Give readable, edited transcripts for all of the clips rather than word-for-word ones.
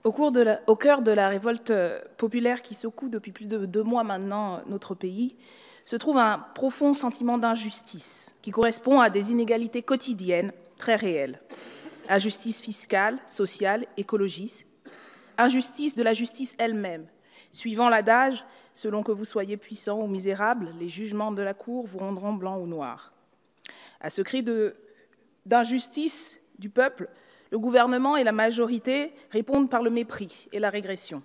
Au cœur de la révolte populaire qui secoue depuis plus de 2 mois maintenant notre pays, se trouve un profond sentiment d'injustice qui correspond à des inégalités quotidiennes très réelles. Injustice fiscale, sociale, écologique, injustice de la justice elle-même. Suivant l'adage, selon que vous soyez puissant ou misérable, les jugements de la Cour vous rendront blanc ou noir. À ce cri d'injustice du peuple, le gouvernement et la majorité répondent par le mépris et la régression.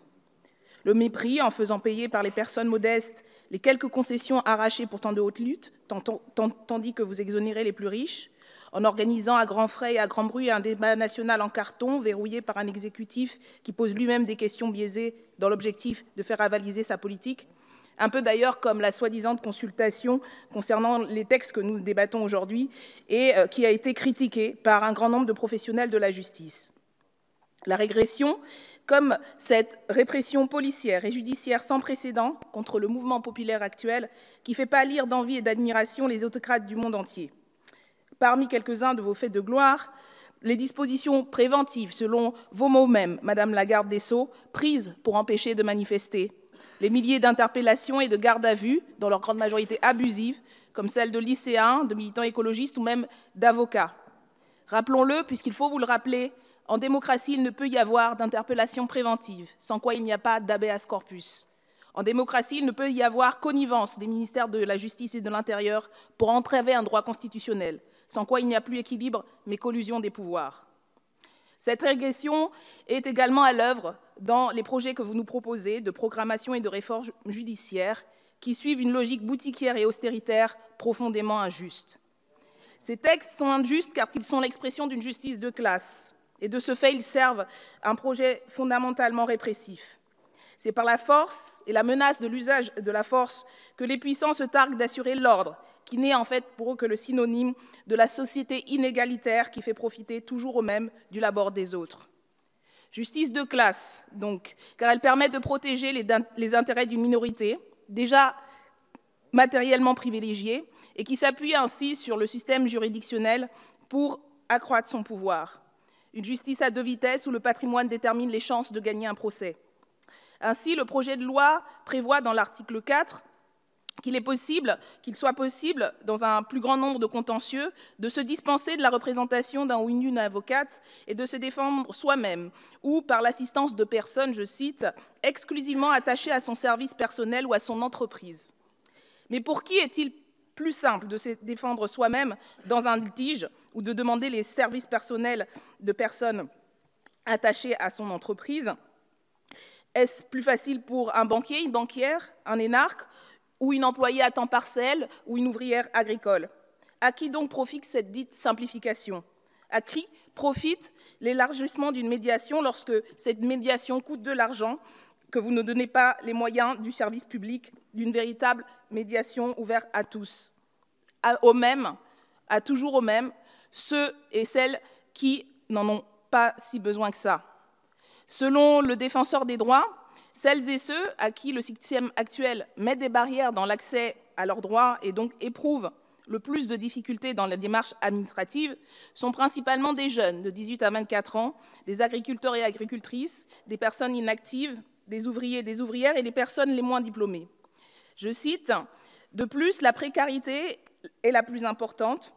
Le mépris en faisant payer par les personnes modestes les quelques concessions arrachées pourtant de haute lutte, tandis que vous exonérez les plus riches, en organisant à grands frais et à grand bruit un débat national en carton, verrouillé par un exécutif qui pose lui-même des questions biaisées dans l'objectif de faire avaliser sa politique, un peu d'ailleurs comme la soi-disant consultation concernant les textes que nous débattons aujourd'hui et qui a été critiquée par un grand nombre de professionnels de la justice. La régression, comme cette répression policière et judiciaire sans précédent contre le mouvement populaire actuel qui fait pâlir d'envie et d'admiration les autocrates du monde entier. Parmi quelques-uns de vos faits de gloire, les dispositions préventives, selon vos mots mêmes, Madame la garde des Sceaux, prises pour empêcher de manifester, les milliers d'interpellations et de gardes à vue, dans leur grande majorité abusives, comme celles de lycéens, de militants écologistes ou même d'avocats. Rappelons-le, puisqu'il faut vous le rappeler, en démocratie, il ne peut y avoir d'interpellation préventive, sans quoi il n'y a pas d'habeas corpus. En démocratie, il ne peut y avoir connivence des ministères de la Justice et de l'Intérieur pour entraver un droit constitutionnel, sans quoi il n'y a plus équilibre, mais collusion des pouvoirs. Cette régression est également à l'œuvre dans les projets que vous nous proposez de programmation et de réforme judiciaire qui suivent une logique boutiquière et austéritaire profondément injuste. Ces textes sont injustes car ils sont l'expression d'une justice de classe et de ce fait, ils servent un projet fondamentalement répressif. C'est par la force et la menace de l'usage de la force que les puissants se targuent d'assurer l'ordre, qui n'est en fait pour eux que le synonyme de la société inégalitaire qui fait profiter toujours aux mêmes du labeur des autres. Justice de classe, donc, car elle permet de protéger les intérêts d'une minorité, déjà matériellement privilégiée, et qui s'appuie ainsi sur le système juridictionnel pour accroître son pouvoir. Une justice à 2 vitesses où le patrimoine détermine les chances de gagner un procès. Ainsi, le projet de loi prévoit dans l'article 4 qu'il soit possible, dans un plus grand nombre de contentieux, de se dispenser de la représentation d'un ou une avocate et de se défendre soi-même, ou par l'assistance de personnes, je cite, « exclusivement attachées à son service personnel ou à son entreprise ». Mais pour qui est-il plus simple de se défendre soi-même dans un litige ou de demander les services personnels de personnes attachées à son entreprise? Est-ce plus facile pour un banquier, une banquière, un énarque, ou une employée à temps partiel, ou une ouvrière agricole? À qui donc profite cette dite simplification? À qui profite l'élargissement d'une médiation lorsque cette médiation coûte de l'argent, que vous ne donnez pas les moyens du service public d'une véritable médiation ouverte à tous? Toujours aux mêmes, ceux et celles qui n'en ont pas si besoin que ça. Selon le défenseur des droits, celles et ceux à qui le système actuel met des barrières dans l'accès à leurs droits et donc éprouvent le plus de difficultés dans la démarche administrative sont principalement des jeunes de 18 à 24 ans, des agriculteurs et agricultrices, des personnes inactives, des ouvriers et des ouvrières et des personnes les moins diplômées. Je cite, « De plus, la précarité est la plus importante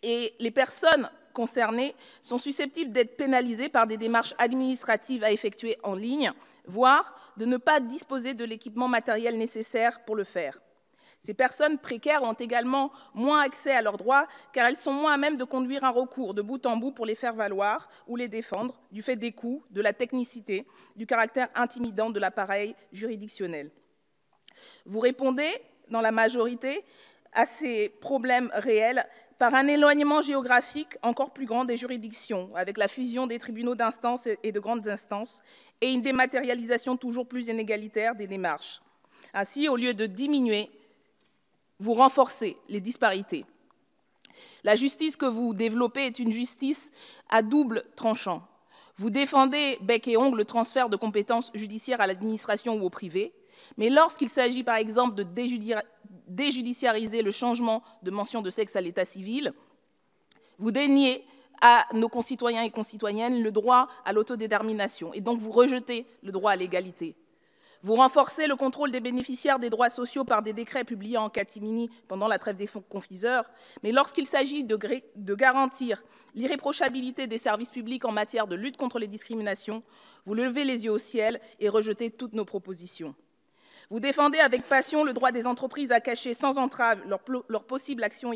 et les personnes concernées sont susceptibles d'être pénalisées par des démarches administratives à effectuer en ligne, voire de ne pas disposer de l'équipement matériel nécessaire pour le faire. Ces personnes précaires ont également moins accès à leurs droits car elles sont moins à même de conduire un recours de bout en bout pour les faire valoir ou les défendre du fait des coûts, de la technicité, du caractère intimidant de l'appareil juridictionnel. » Vous répondez, dans la majorité, à ces problèmes réels par un éloignement géographique encore plus grand des juridictions, avec la fusion des tribunaux d'instance et de grandes instances, et une dématérialisation toujours plus inégalitaire des démarches. Ainsi, au lieu de diminuer, vous renforcez les disparités. La justice que vous développez est une justice à double tranchant. Vous défendez bec et ongle le transfert de compétences judiciaires à l'administration ou au privé, mais lorsqu'il s'agit par exemple de déjudiciariser le changement de mention de sexe à l'état civil, vous daignez à nos concitoyens et concitoyennes le droit à l'autodétermination, et donc vous rejetez le droit à l'égalité. Vous renforcez le contrôle des bénéficiaires des droits sociaux par des décrets publiés en catimini pendant la trêve des confiseurs, mais lorsqu'il s'agit de garantir l'irréprochabilité des services publics en matière de lutte contre les discriminations, vous levez les yeux au ciel et rejetez toutes nos propositions. Vous défendez avec passion le droit des entreprises à cacher sans entrave leur possible action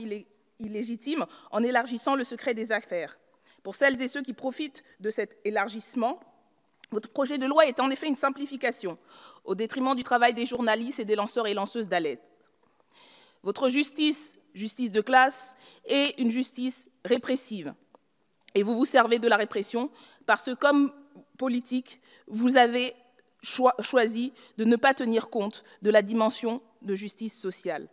illégitime en élargissant le secret des affaires. Pour celles et ceux qui profitent de cet élargissement, votre projet de loi est en effet une simplification, au détriment du travail des journalistes et des lanceurs et lanceuses d'alerte. Votre justice, justice de classe, est une justice répressive. Et vous vous servez de la répression parce que, comme politique, vous avez choisi de ne pas tenir compte de la dimension de justice sociale.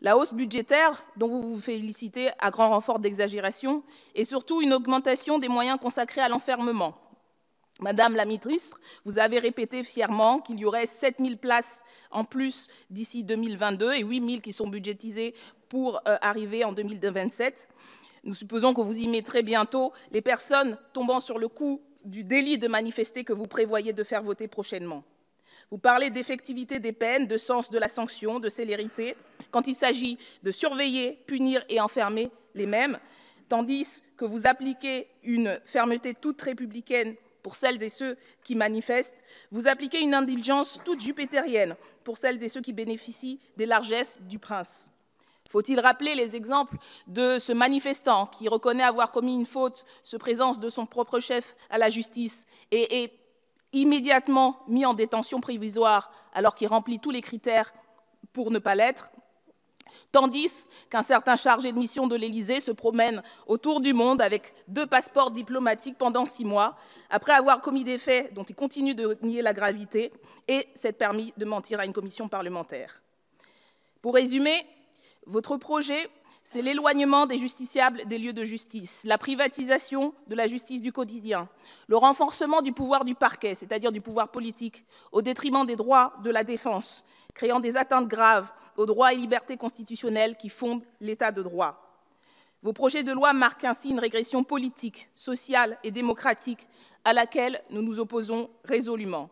La hausse budgétaire, dont vous vous félicitez à grand renfort d'exagération, est surtout une augmentation des moyens consacrés à l'enfermement. Madame la ministre, vous avez répété fièrement qu'il y aurait 7 000 places en plus d'ici 2022 et 8 000 qui sont budgétisées pour arriver en 2027. Nous supposons que vous y mettrez bientôt les personnes tombant sur le coup du délit de manifester que vous prévoyez de faire voter prochainement. Vous parlez d'effectivité des peines, de sens de la sanction, de célérité, quand il s'agit de surveiller, punir et enfermer les mêmes, tandis que vous appliquez une fermeté toute républicaine pour celles et ceux qui manifestent, vous appliquez une indulgence toute jupitérienne pour celles et ceux qui bénéficient des largesses du prince. Faut-il rappeler les exemples de ce manifestant qui reconnaît avoir commis une faute, se présente de son propre chef à la justice et est immédiatement mis en détention provisoire alors qu'il remplit tous les critères pour ne pas l'être, tandis qu'un certain chargé de mission de l'Élysée se promène autour du monde avec 2 passeports diplomatiques pendant 6 mois, après avoir commis des faits dont il continue de nier la gravité et s'est permis de mentir à une commission parlementaire. Pour résumer, votre projet, c'est l'éloignement des justiciables des lieux de justice, la privatisation de la justice du quotidien, le renforcement du pouvoir du parquet, c'est-à-dire du pouvoir politique, au détriment des droits de la défense, créant des atteintes graves aux droits et libertés constitutionnelles qui fondent l'État de droit. Vos projets de loi marquent ainsi une régression politique, sociale et démocratique à laquelle nous nous opposons résolument.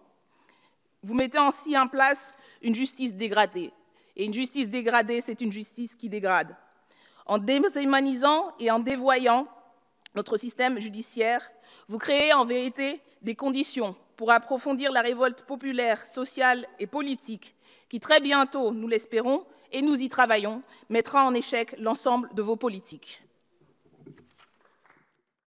Vous mettez ainsi en place une justice dégradée. Et une justice dégradée, c'est une justice qui dégrade. En déshumanisant et en dévoyant notre système judiciaire, vous créez en vérité des conditions pour approfondir la révolte populaire, sociale et politique qui très bientôt, nous l'espérons, et nous y travaillons, mettra en échec l'ensemble de vos politiques.